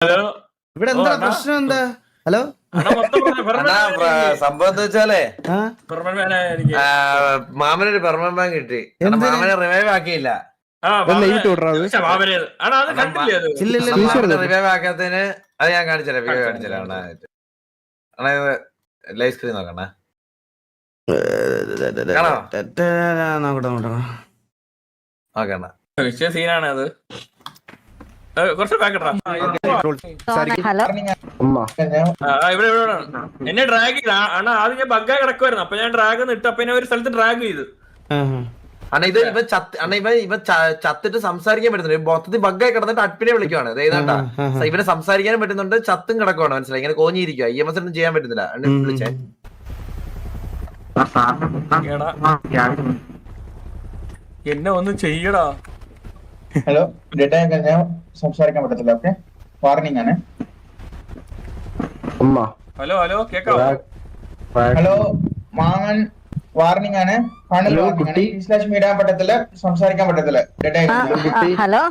Hello ഇവിടെ എന്താ പ്രശ്നം എന്താ? ഹലോ സംഭവം എന്താ വെച്ചാലേ മാമനൊരു പെർമനന്റ് ബാങ്ക് കിട്ടി. മാമനെ റിവൈവ് ആക്കിയില്ല. റിവൈവ് ആക്കാത്തതിന് അത് ഞാൻ കാണിച്ചുതരാം. വീഡിയോ കാണിച്ചുതരാം. ലൈവ് സ്ക്രീൻ നോക്കണേ. വിഷയ സീനാണ് അത്. കുറച്ച് എന്നെ ഡ്രാഗ് ചെയ്ത് അണ്ണാ ആദ്യം ഞാൻ ബഗ്ഗായി കിടക്കുമായിരുന്നു. അപ്പൊ ഞാൻ ഡ്രാഗ് ഇട്ട് അപ്പൊ ഒരു സ്ഥലത്ത് ഡ്രാഗ് ചെയ്തു. ഇവ ചത്തിട്ട് സംസാരിക്കാൻ പറ്റുന്നുണ്ട്. മൊത്തത്തിൽ ബഗ്ഗായി കിടന്നിട്ട് അഡ്മിനെ വിളിക്കുവാണ്. ഏതാണ്ടാ ഇവന് സംസാരിക്കാനും പറ്റുന്നുണ്ട്, ചത്തും കിടക്കുവാണ്. മനസ്സിലായി? ഇങ്ങനെ കോഞ്ഞിരിക്കുക. EMS ഒന്നും ചെയ്യാൻ പറ്റുന്നില്ല. വിളിച്ചേ എന്നെ ഒന്ന് ചെയ്യടാ. ഹലോ, ഡേറ്റ ഞാൻ സംസാരിക്കാൻ പറ്റത്തില്ല. ഓക്കെ, വാർണിംഗ് ആണ്. ഹലോ ഹലോ കേക്കാവോ? ഹലോ മാമൻ, വാർണിംഗ് ആണ്. ഇടാൻ പറ്റത്തില്ല, സംസാരിക്കാൻ പറ്റത്തില്ല. ഹലോ,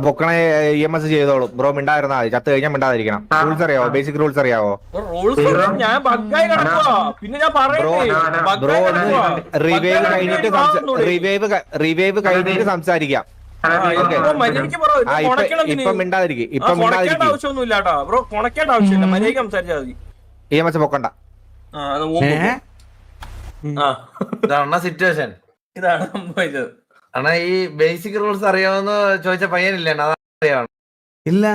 പൊക്കണെ EMS ചെയ്തോളും. ബ്രോ മിണ്ടായിരുന്നാ മതി. ചത്ത് കഴിഞ്ഞാൽ മിണ്ടാതിരിക്കണം. റൂൾസ് അറിയാവോ? ബേസിക് റൂൾസ് അറിയാവോ? ബ്രോ റിവൈവ് കഴിഞ്ഞിട്ട് സംസാരിക്കാം. ഇപ്പൊ മിണ്ടാതിരിക്കും. EMS പൊക്കണ്ട. ഇതാണ് സിറ്റുവേഷൻ. ഇതാണ് സംഭവിച്ചത്. അണ്ണാ ഈ ബേസിക് റൂൾസ് അറിയാമെന്ന് ചോദിച്ച പയ്യനില്ലേ? അതറിയാം. ഇല്ല,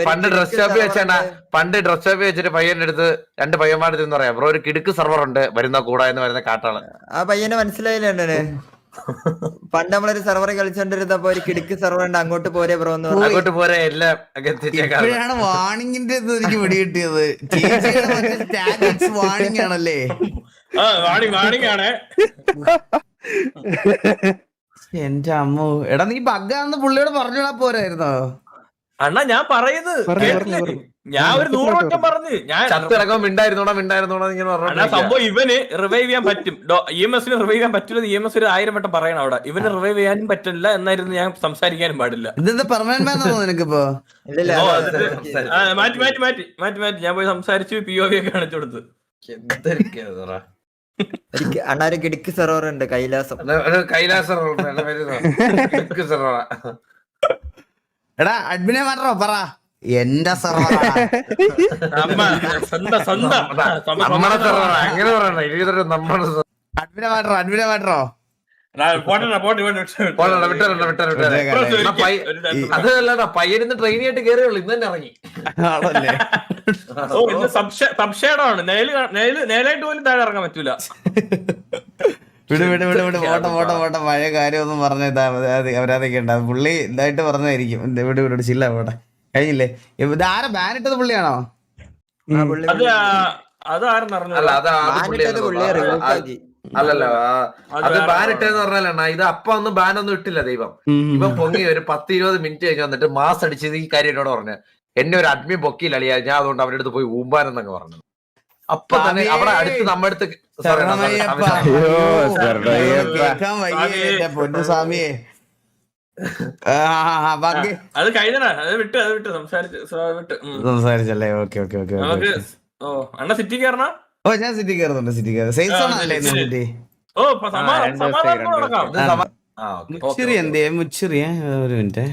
പണ്ട് ഡ്രസ് ഷോപ്പിൽ വെച്ചാ പണ്ട് ഡ്രസ് ഷോപ്പിൽ വെച്ചിട്ട് പയ്യന്റെ അടുത്ത് രണ്ട് പയ്യന്മാരുടെ എന്ന് പറയാം. ബ്രോ ഒരു കിടുക്ക് സെർവർ ഉണ്ട്, വരുന്ന കൂടാ എന്ന് വരുന്ന കാട്ടാള്. ആ പയ്യനെ മനസ്സിലായില്ലേ? പണ്ട് നമ്മളൊരു സെർവർ കളിച്ചോണ്ടിരുന്നപ്പോ ഒരു കിടുക്ക് സെർവർ ഉണ്ട്, അങ്ങോട്ട് പോരെ ബ്രോ എന്ന് പറഞ്ഞു. അങ്ങോട്ട് പോരെ എല്ലാം വാണിങ്ങിന്റെ എനിക്ക് പിടി കിട്ടിയത്. വാണിംഗ് ആണല്ലേ? എന്റെ അമ്മ, എടാ നീ ബഗ്ഗാന്ന് പുള്ളിയോട് പറഞ്ഞോടാ പോരായിരുന്നോ? അണ്ണാ ഞാൻ പറയുന്നത് ഞാൻ ഒരു 100 വട്ടം പറഞ്ഞു. ഞാൻ മിണ്ടായിരുന്നോടാ ഇങ്ങനെ പറഞ്ഞു. സംഭവം ഇവന് റിവൈവ് ചെയ്യാൻ പറ്റും, EMS റിവൈവ് ചെയ്യാൻ പറ്റില്ല. EMS ഒരു 1000 വട്ടം പറയണം അവിടെ. ഇവന് റിവൈവ് ചെയ്യാനും പറ്റില്ല എന്നായിരുന്നു ഞാൻ സംസാരിക്കാനും പാടില്ല. ഇതെന്താ പെർമനന്റ് ബാൻ നിനക്കിപ്പോ? മാറ്റി ഞാൻ പോയി സംസാരിച്ചു. POV ഒക്കെ കാണിച്ചു കൊടുത്ത്. അണ്ണാര് കിടുക്ക് സെർവർ ഉണ്ട്, കൈലാസം. എടാ അഡ്മിനെ മാറ്റോ പറ. എന്റെ സെർവർ അഡ്മിനെ മാറ്റോ. അതല്ലടാ, പയ്യനിന്ന് ട്രെയിനിയായിട്ട് കേറിയുള്ളൂ. ഇന്ന് തന്നെ ഇറങ്ങി. സംശയമാണ്. നേലായിട്ട് പോലും താഴെ ഇറങ്ങാൻ പറ്റൂല. പോട്ടെ പഴയ കാര്യമൊന്നും പറഞ്ഞ അവരാതൊക്കെ ഉണ്ട്. പുള്ളി ഇതായിട്ട് പറഞ്ഞതായിരിക്കും. വിട് ചില്ല പോട്ടെ. കഴിഞ്ഞില്ലേ? ഇതാരാ ബാനിട്ടത്? പുള്ളിയാണോ? അല്ലല്ലോ, അത് ബാൻ ഇട്ടെന്ന് പറഞ്ഞാലണ്ണ ഇത് അപ്പൊ ഒന്നും ബാനൊന്നും ഇട്ടില്ല. ദൈവം ഇവൻ പൊങ്ങി ഒരു 10-20 മിനിറ്റ് കഴിഞ്ഞ് വന്നിട്ട് മാസ് അടിച്ചത് ഈ കാര്യം എന്നോട് പറഞ്ഞു. എന്നെ ഒരു അഡ്മിൻ പൊക്കിയില്ല അളിയാ, ഞാൻ അതുകൊണ്ട് അവരുടെ അടുത്ത് പോയി ഊമ്പാനെന്നൊക്കെ പറഞ്ഞു. അപ്പൊ തന്നെ അവിടെ അടുത്ത് നമ്മുടെ അടുത്ത് പൊന്നുസ്വാമിയെ അത് കഴിഞ്ഞാ വിട്ട് സംസാരിച്ചല്ലേ? ഓക്കെ. അണ്ണ സിറ്റി കയറണ? ഓ, ഞാൻ സിറ്റി കയറുന്നുണ്ട്. സിറ്റി സെയിൽസ് ആണല്ലേ സിറ്റി? മുച്ചിറി എന്തേ? മുച്ചിറിയ ഒരു മിനിറ്റ്.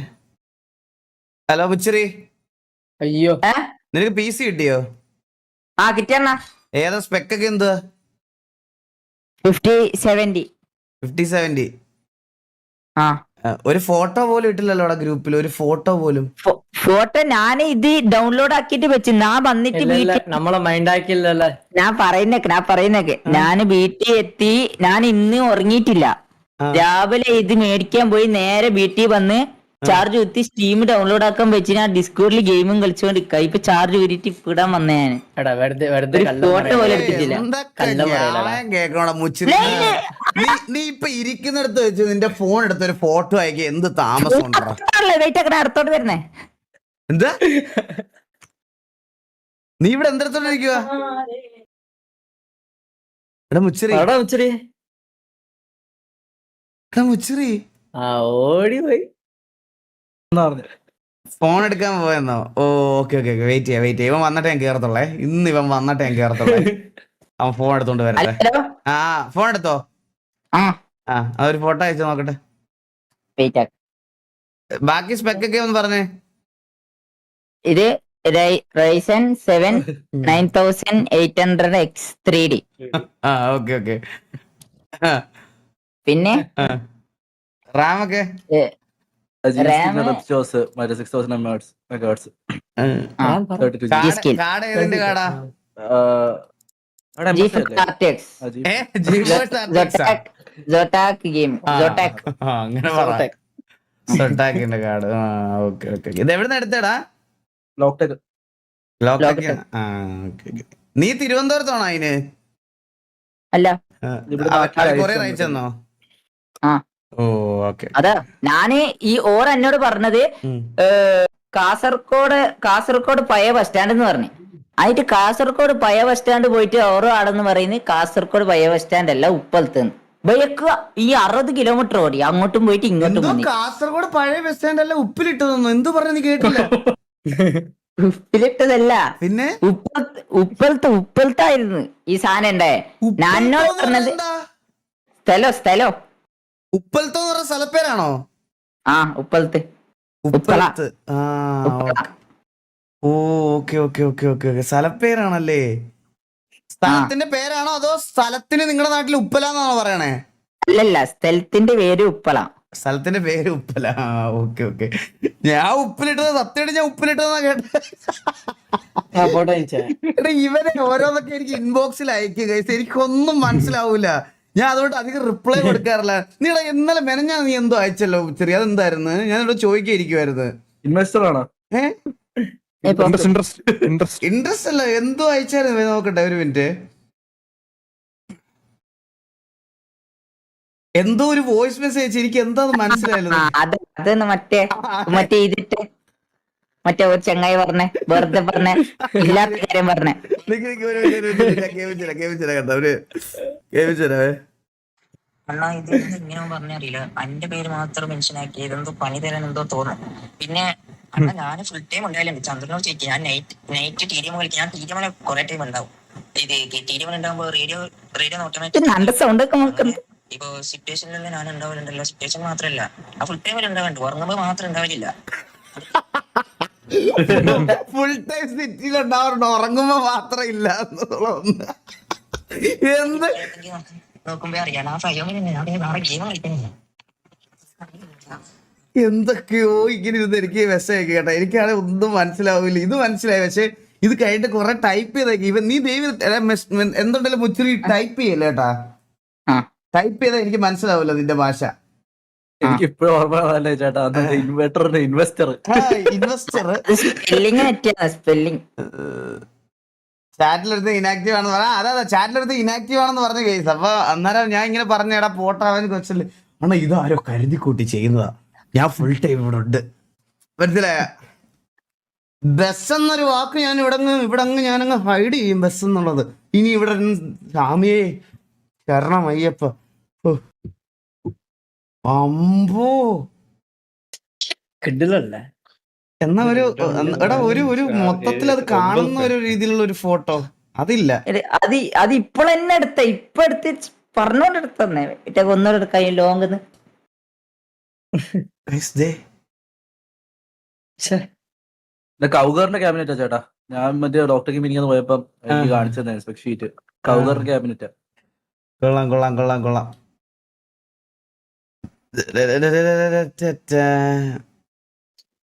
ഹലോ മുച്ചിറി. അയ്യോ, നിനക്ക് PC കിട്ടിയോ? കിട്ടിയണ്ണ. ഏതാ സ്പെക്ക് ഒക്കെ? എന്തുവാ? 5070. ഒരു ഫോട്ടോ പോലും ഇട്ടില്ലല്ലോ ഗ്രൂപ്പിൽ. ഒരു ഫോട്ടോ പോലും. ഫോട്ടോ ഞാൻ ഇത് ഡൗൺലോഡ് ആക്കിട്ട് വെച്ചു. ഞാൻ വന്നിട്ട് നമ്മളെ മൈൻഡ് ആക്കിയില്ലല്ലേ? ഞാൻ പറയുന്നൊക്കെ ഞാൻ വീട്ടിൽ എത്തി. ഞാൻ ഇന്ന് ഉറങ്ങിയിട്ടില്ല. രാവിലെ ഇത് മേടിക്കാൻ പോയി നേരെ വീട്ടിൽ വന്ന് ചാർജ് കുത്തി സ്റ്റീം ഡൗൺലോഡ് ആക്കാൻ വെച്ച് ഞാൻ ഡിസ്കോഡിൽ ഗെയിമും കളിച്ചോണ്ടിരിക്ക. ഇപ്പൊ ചാർജ് ഊരിട്ട് ഇടാൻ വന്ന ഞാൻ ഫോട്ടോ പോലെ എടുത്തിട്ടില്ല. നീ ഇപ്പൊ ഇരിക്കുന്നിടത്ത് വെച്ച് നിന്റെ ഫോൺ എടുത്ത ഒരു ഫോട്ടോ അയക്കി എന്ത് താമസം? അടുത്തോട്ട് വരുന്നേ എന്താ? നീ ഇവിടെ എന്തെടുത്തോണ്ടിരിക്കുക? എടാ മുച്ചിറി എടാ ഉച്ചരി എടാ മുച്ചിറി ആ ഓടി പോയി ഫോൺ എടുക്കാൻ പോയെന്നോ? ഓ ഓക്കെ ഓക്കെ വെയിറ്റ് ചെയ്യാം ഇവൻ വന്നിട്ട് ഞാൻ കേറത്തുള്ളേ. ഇന്ന് ഇവൻ വന്നിട്ട് ഞാൻ കേറത്തുള്ളേ. അവൻ ഫോൺ എടുത്തോണ്ട് വരട്ടെ. ഹലോ ആ ഫോൺ എടുത്തോ? ആ ആ അതൊരു ഫോട്ടോ അയച്ചു നോക്കട്ടെ. വെയിറ്റ് ആക്ക്. ബാക്കി സ്പെക്കൊക്കെ ഒന്ന് പറഞ്ഞേ. ഇത് Ryzen 7 9800X 3D. ആ ഓക്കെ പിന്നെ റാമൊക്കെ RAM G-Skill. കാർഡ് ഏതിന്റെ കാർഡാ? GeForce RTX. GeForce RTX ആ? Zotac game. Zotac. ആ, അങ്ങനെ പറ. സൊട്ടാക്കിന്റെ കാർഡ്. ആ ഓക്കെ ഇത് എവിടുന്ന് എടുത്തേടാ? ലോക്ടെക്. ലോക്കറ്റ്. ആ ഓക്കെ നീ തിരുവനന്തപുരത്താണോ അതിന്? അല്ല കൊറിയർ അയച്ചെന്നോ? ആ. ഓ ഓക്കെ. അതാ ഞാന് ഈ ഓർ എന്നോട് പറഞ്ഞത് കാസർഗോഡ് പഴയ ബസ് സ്റ്റാൻഡ് എന്ന് പറഞ്ഞു. ആയിട്ട് കാസർഗോഡ് പഴയ ബസ് സ്റ്റാൻഡ് പോയിട്ട് ഓരോ ആടെന്ന് പറയുന്നത് കാസർഗോഡ് പഴയ ബസ് സ്റ്റാൻഡ് അല്ല, ഉപ്പലത്ത് ബൈക്ക് ഈ 60 കിലോമീറ്റർ ഓടി അങ്ങോട്ടും പോയിട്ട് ഇങ്ങോട്ടും എന്തോ വന്നു. കാസർഗോഡ് പഴയ ബസ് സ്റ്റാൻഡ് അല്ല ഉപ്പിലിട്ടതൊന്നും എന്തു പറഞ്ഞു നീ കേട്ടില്ല? ഉപ്പിലിട്ടതല്ല, പിന്നെ ഉപ്പലത്തായിരുന്നു ഈ സാധനം ഉണ്ടായേ. ഞാൻ എന്നോട് പറഞ്ഞത് സ്ഥലോ ഉപ്പലത്തോന്ന് പറഞ്ഞ സ്ഥലപ്പേരാണോ? ആ ഉപ്പലത്ത്. ഉപ്പലത്ത്. ആ ഉപ്പള. ഓ ഓക്കെ സ്ഥലപ്പേരാണല്ലേ? സ്ഥലത്തിന്റെ പേരാണോ അതോ സ്ഥലത്തിന് നിങ്ങളുടെ നാട്ടിൽ ഉപ്പലാന്നാണോ പറയണേ? അല്ലല്ല, സ്ഥലത്തിന്റെ പേര് ഉപ്പള. സ്ഥലത്തിന്റെ പേര് ഉപ്പല. ആ ഓക്കെ ഞാൻ ഉപ്പിലിട്ടത് സത്യമായിട്ട് ഞാൻ ഉപ്പിലിട്ടതെന്നാ കേട്ടത്. ഫോട്ടോ അയച്ചേ. എടാ ഇവരെ ഓരോന്നൊക്കെ എനിക്ക് ഇൻബോക്സിൽ അയക്കുക, എനിക്കൊന്നും മനസ്സിലാവൂല. ഞാൻ അതുകൊണ്ട് അധികം റിപ്ലൈ കൊടുക്കാറില്ല. നീടാ ഇന്നലെ മെനഞ്ഞാ നീ എന്തോ അയച്ചല്ലോ ചെറിയ, അതെന്തായിരുന്നു? ഞാൻ ഇവിടെ ചോദിക്കായിരിക്കുമായിരുന്നു. ഇൻവെസ്റ്റർ ആണോ? ഇൻട്രസ്റ്റ് അല്ല, എന്തോ അയച്ചായിരുന്നു. നോക്കട്ടെ ഒരു മിനിറ്റ്. എന്തോ ഒരു വോയിസ് മെസ്സേജ്, എനിക്ക് എന്താ മനസ്സിലായില്ല. അതെന്ന് മറ്റേ ഇതിട്ട് മറ്റേ ഒരു ചങ്ങായി പറഞ്ഞേ, വെറുതെ പറഞ്ഞേ, ഇല്ലാത്ത കാര്യം പറഞ്ഞേ. അണ്ണാ ഇതൊന്നും ഇങ്ങനെ പറഞ്ഞറിയില്ല. എന്റെ പേര് മാത്രം മെൻഷൻ ആക്കി ഇതെന്തോ പണി തരാൻ എന്തോ തോന്നുന്നു. പിന്നെ അണ്ണാ ഞാൻ ഫുൾ ടൈം ഉണ്ടാവില്ല. ചന്ദ്രനോട് ചോദിക്കും. ഞാൻ നൈറ്റ് ടി ഡി എം കളിക്കും. ഞാൻ ടി ഡി എമ്മിൽ കുറെ ടൈം ഉണ്ടാവും. ഇത് ടി ഡി എമ്മിൽ ഉണ്ടാകുമ്പോൾ റേഡിയോ നല്ല സൗണ്ട് ഒക്കെ നോക്കുന്നു. ഇപ്പൊ സിറ്റുവേഷനിലൊന്നും ഞാൻ ഉണ്ടാവില്ലല്ലോ. സിറ്റുവേഷൻ മാത്രമല്ല, ആ ഫുൾ ടൈമിൽ ഉണ്ടാവുന്നുണ്ട്. ഉറങ്ങുമ്പോൾ മാത്രം ഉണ്ടാവില്ല. ഫുൾ ടൈം സിറ്റിയിൽ ഉണ്ടാവാറുണ്ട്, ഉറങ്ങുമ്പോ മാത്രം ഇല്ല. എന്ത് നോക്കുമ്പോ അറിയാം. ആ ഫയോമിന് വേറെ ഗെയിം കളിക്കുന്നില്ല. എന്തൊക്കെയോ ഇങ്ങനെ ഇരുന്ന് എനിക്ക് മെസ്സേജ് കേട്ടോ. എനിക്കാണെങ്കിൽ ഒന്നും മനസ്സിലാവില്ല. ഇത് മനസ്സിലായി, പക്ഷെ ഇത് കഴിഞ്ഞിട്ട് കുറെ ടൈപ്പ് ചെയ്തേക്ക്. ഇവൻ നീ ദൈവം എന്തുണ്ടല്ലോ മുച്ചിരി ടൈപ്പ് ചെയ്യല്ലേ കേട്ടാ. ടൈപ്പ് ചെയ്താൽ എനിക്ക് മനസ്സിലാവില്ല നിന്റെ ഭാഷ. എനിക്ക് ഇപ്പോഴും ഓർമ്മ ചേട്ടാ, ഇൻവെർട്ടറിന്റെ ഇൻവെസ്റ്റർ. സ്പെല്ലിംഗ് ചാറ്റിലെടുത്ത് ഇനാക്റ്റീവ് ആണെന്ന് പറയാം. അതാ ചാറ്റിലെടുത്ത് ഇനാക്റ്റീവ് ആണെന്ന് പറഞ്ഞ കേസ്. അപ്പൊ അന്നേരം ഞാൻ ഇങ്ങനെ പറഞ്ഞേടാ പോട്ടാവാൻ കൊച്ചല്ലേ ആണോ, ഇതാരോ കരുതി കൂട്ടി ചെയ്യുന്നതാ. ഞാൻ ഫുൾ ടൈം ഇവിടെ ഉണ്ട്, മനസ്സിലായ? ബസ് എന്നൊരു വാക്ക് ഞാൻ ഇവിടെ ഞാനങ്ങ് ഹൈഡ് ചെയ്യും, ബസ് എന്നുള്ളത്. ഇനി ഇവിടെ സ്വാമിയേ ശരണം അയ്യപ്പ. അമ്പോ കിടിലല്ലേ? എന്നാ ഒരു മൊത്തത്തിൽ അത് കാണുന്ന ഒരു രീതിയിലുള്ള ഒരു ഫോട്ടോ അതില്ല. അത് ഇപ്പോൾ തന്നെ ഇപ്പൊ എടുത്ത് പറഞ്ഞോണ്ടെടുത്തന്നെ. ഒന്നോടെ എടുക്കാം ലോങ്. കൗഗറിന്റെ ക്യാബിനറ്റാ ചേട്ടാ. ഞാൻ മറ്റേ ഡോക്ടർക്ക് മീനിങ് പോയപ്പോ എനിക്ക് കാണിച്ചത് സ്പെക് ഷീറ്റ് കൗഗറിന്റെ ക്യാബിനറ്റാ. കൊള്ളാം.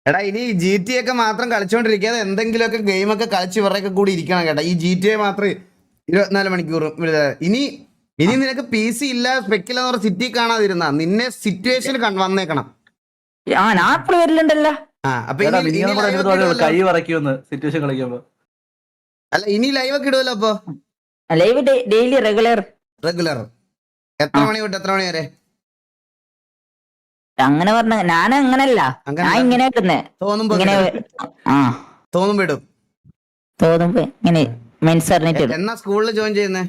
എടാ ഇനി GTA ഒക്കെ മാത്രം കളിച്ചോണ്ടിരിക്കാതെ എന്തെങ്കിലുമൊക്കെ ഗെയിമൊക്കെ കളിച്ച് ഇവരുടെയൊക്കെ കൂടി ഇരിക്കണം കേട്ടാ. ഈ GTA മാത്രം 24 മണിക്കൂറും. ഇനി നിനക്ക് PC ഇല്ല സ്പെക്കില്ലെന്ന് പറഞ്ഞ സിറ്റി കാണാതിരുന്ന നിന്നെ സിറ്റുവേഷൻ വന്നേക്കണം. ഞാൻ വരില്ലണ്ടല്ലോ. കൈ വറയ്ക്കുമെന്ന് സിറ്റുവേഷൻ കളിക്കുമ്പോ. അല്ല ഇനി ലൈവ് ഒക്കെ ഇടുമല്ലോ. അപ്പൊ ലൈവ് ഡെയിലി റെഗുലർ. എത്ര മണി തൊട്ട് എത്ര മണി വരെ? അങ്ങനെ പറഞ്ഞ ഞാൻ അങ്ങനല്ല, ഞാൻ ഇങ്ങനെ ഇടുന്നേ. തോന്നുമ്പോ ഇടും. തോന്നുമ്പോ ഇങ്ങനെ മെൻസ് അറിഞ്ഞിട്ട്. എന്നാ സ്കൂളിൽ ജോയിൻ ചെയ്യുന്നേ?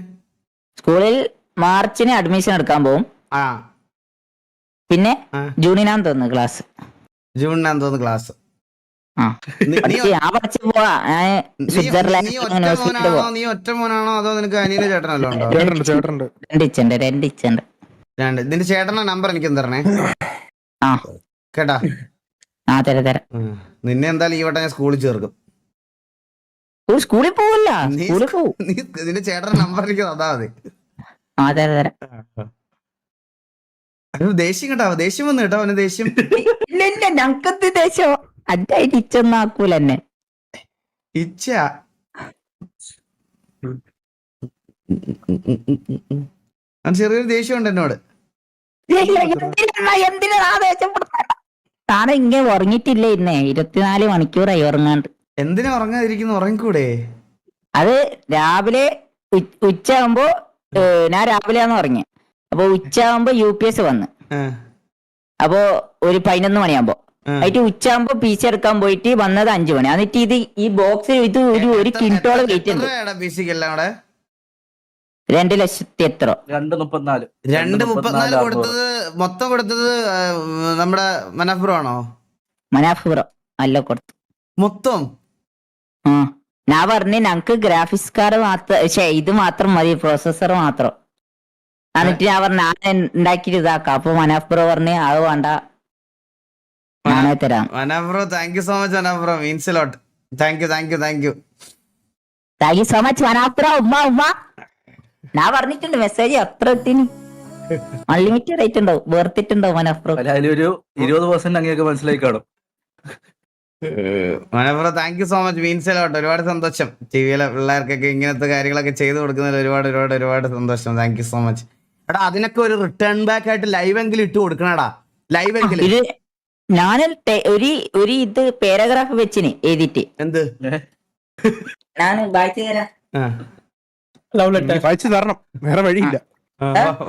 സ്കൂളിൽ മാർച്ചിന് അഡ്മിഷൻ എടുക്കാൻ പോകും. ആ പിന്നെ ആ. ജൂണിനാന്ന് തോന്നുന്നു ക്ലാസ്. ജൂണിനാന്ന് തോന്നുന്നു ക്ലാസ്. ആ നീ- നീ- ഞാൻ പഠിച്ചു പോവാ. ഞാൻ സ്വിറ്റ്സർലാൻഡ് നീ ഒറ്റ യൂണിവേഴ്സിറ്റിയിൽ മോനാണോ പോവാ. നീ ഒറ്റ മോനാണോ അതോ നിനക്ക് അനിയനും ചേട്ടനല്ലോ ഉണ്ടോ? രണ്ട് ഇച്ചുണ്ട്. രണ്ട്. നിന്റെ ചേട്ടന്റെ നമ്പർ എനിക്ക് തരണേ ആ കേട്ടാ. ആ തരാം. നിന്നെ എന്തായാലും ഈ വട്ടം ഞാൻ സ്കൂളിൽ ചേർക്കും. സ്കൂളിൽ പോവില്ല, നീ സ്കൂളിൽ പോവും. നീ നിന്റെ ചേട്ടന്റെ നമ്പർ എനിക്ക് തന്നാ മതി. ആ തരാം. ദേഷ്യം കേട്ടോ, ദേഷ്യം വന്നു കേട്ടോ അവന് ദേഷ്യം. ഇല്ല ഞങ്ങക്കത് ദേശോ അതായിട്ട് ഇച്ചൊന്നും ആക്കൂല എന്നെ. ഇച്ഛ അവന് ചെറിയൊരു ദേഷ്യം ഉണ്ട് എന്നോട്. താനെ ഇങ്ങനെ ഉറങ്ങിട്ടില്ല ഇന്നേ 24 മണിക്കൂറായി ഉറങ്ങാണ്ട്. എന്തിനാ ഉറങ്ങാതിരിക്കുന്നു? ഉറങ്ങിക്കൂടെ? അത് രാവിലെ ഉച്ചയാകുമ്പോ ഞാൻ രാവിലെയാന്ന് ഉറങ്ങി. അപ്പൊ ഉച്ചയാകുമ്പോ UPS വന്ന്. അപ്പോ ഒരു 11 മണിയാകുമ്പോ ആയിട്ട് ഉച്ചയാകുമ്പോ PC എടുക്കാൻ പോയിട്ട് വന്നത് 5 മണി. എന്നിട്ട് ഇത് ഈ ബോക്സിൽ ഇത് ഒരു കിൻറ്റോളം വെയിറ്റ് ഉണ്ട്. ബിസിക്കല്ല 2 ലക്ഷത്തി എത്ര 2.34. 2.34 കൊടുത്തത് മൊത്തം കൊടുത്തത് നമ്മുടെ മനാഫ്രോ ആണോ? മനാഫുറോ അല്ല കൊടുത്തു മൊത്തം. ഞാൻ പറഞ്ഞു ഞങ്ങക്ക് ഗ്രാഫിക്സ് കാർഡ് മാത്രം ഇത് മാത്രം മതി, പ്രോസസർ മാത്രം. എന്നിട്ട് ഞാൻ പറഞ്ഞു ഞാൻ ഉണ്ടാക്കിയിട്ട് ഇതാക്കാം. അപ്പൊ മനാഫ്രോ പറഞ്ഞു അത് വേണ്ട, ഞാനേ തരാം. Manaf bro thank you so much. Manaf bro means a lot. Thank you thank you so much Manaf bro. ഉമ്മ ഞാൻ പറഞ്ഞിട്ടുണ്ട് മെസ്സേജ് അത്ര എത്തിന് അൺലിമിറ്റഡ് ആയിട്ട് ഉണ്ടാവും, വേർത്തിട്ടുണ്ടാവും മനാഫ്രോ. അതിലൊരു 20% അങ്ങനെയൊക്കെ മനസ്സിലായി കാണും. Manaf bro thank you so much means a lot. ഒരുപാട് സന്തോഷം. ടിവിയിലെ പിള്ളേർക്കൊക്കെ ഇങ്ങനത്തെ കാര്യങ്ങളൊക്കെ ചെയ്തു കൊടുക്കുന്നതിൽ ഒരുപാട് സന്തോഷം. Thank you so much. എടാ അതിനൊക്കെ ഒരു റിട്ടേൺ ബാക്ക് ആയിട്ട് ലൈവ് എങ്കിലും ഇട്ട് കൊടുക്കണടാ. ലൈവ് എങ്കിലും ഇത് ഞാൻ ഒരു ഇത് പാരഗ്രാഫ് വെച്ചിന് എഴുതിട്ട്. എന്ത് ഞാൻ വായിച്ചു തരാം. വായിച്ചു തരണം, വേറെ വഴിയില്ല.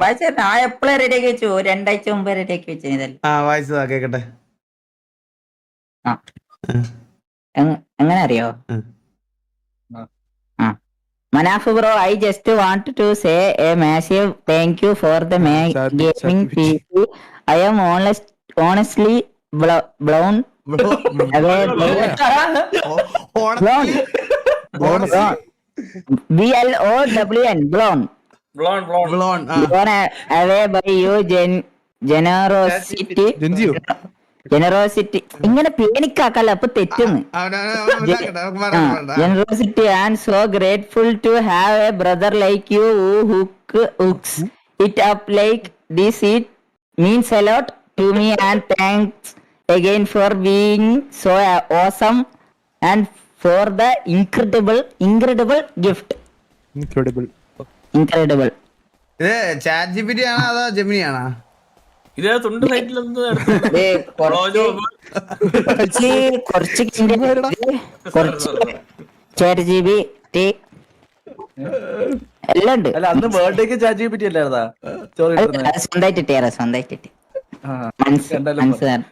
വായിച്ചു തരാം. ഞാൻ എപ്പോഴും റെഡിയാക്കി വെച്ചു, 2 ആഴ്ച മുമ്പ് റെഡിയാക്കി വെച്ചു ഇതല്ല. വായിച്ചതാ കേക്കട്ടെ. എങ്ങനെ അറിയോ? Manaf bro, I just want to say a massive thank you for the gaming PC. I am honestly blown away. BLOWN blown away by your generosity. ഇങ്ങനെ പേനിക്കാക്കല്ല, അപ്പൊ തെറ്റുന്നു. Generosity and so grateful to have a brother like you who hooks it up like this. It means a lot to me, and thanks again for being so awesome and for the incredible gift. Incredible. ഇത് chat GPT ആണോ അതോ Gemini ആണോ? ഇതിനകത്തുണ്ട് സൈറ്റിലൊന്നും കുറച്ച് ChatGPT എല്ലാം ഉണ്ട്. അല്ല അന്ന് ബർത്ത്ഡേക്ക് ChatGPT അല്ലായിരുന്നാ? സ്വന്തമായിട്ട് മനസ്സിലായി.